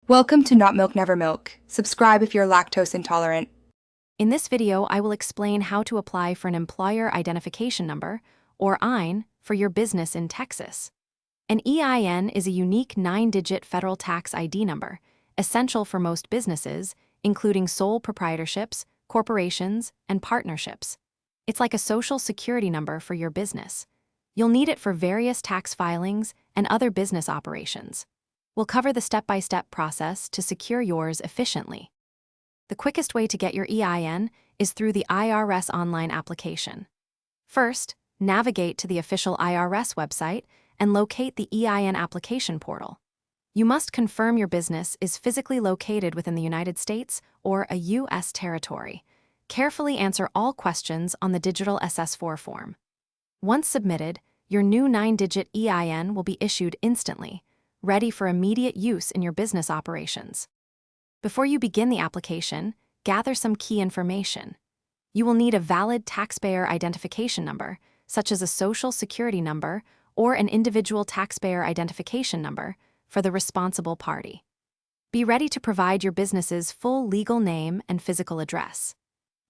Welcome to Not Milk Never Milk. Subscribe if you're lactose intolerant. In this video, I will explain how to apply for an Employer Identification Number, or EIN, for your business in Texas. An EIN is a unique 9-digit federal tax ID number, essential for most businesses, including sole proprietorships, corporations, and partnerships. It's like a social security number for your business. You'll need it for various tax filings and other business operations. We'll cover the step-by-step process to secure yours efficiently. The quickest way to get your EIN is through the IRS online application. First, navigate to the official IRS website and locate the EIN application portal. You must confirm your business is physically located within the United States or a U.S. territory. Carefully answer all questions on the digital SS4 form. Once submitted, your new 9-digit EIN will be issued instantly, ready for immediate use in your business operations. Before you begin the application, gather some key information. You will need a valid taxpayer identification number, such as a social security number or an individual taxpayer identification number for the responsible party. Be ready to provide your business's full legal name and physical address.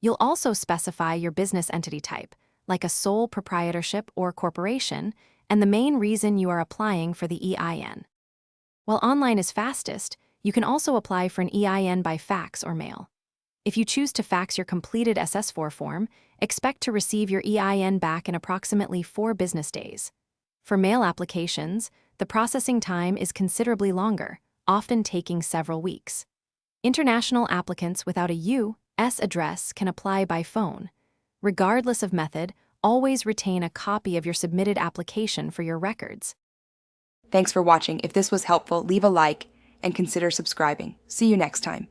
You'll also specify your business entity type, like a sole proprietorship or corporation, and the main reason you are applying for the EIN. While online is fastest, you can also apply for an EIN by fax or mail. If you choose to fax your completed SS4 form, expect to receive your EIN back in approximately 4 business days. For mail applications, the processing time is considerably longer, often taking several weeks. International applicants without a U.S. address can apply by phone. Regardless of method, always retain a copy of your submitted application for your records. Thanks for watching. If this was helpful, leave a like and consider subscribing. See you next time.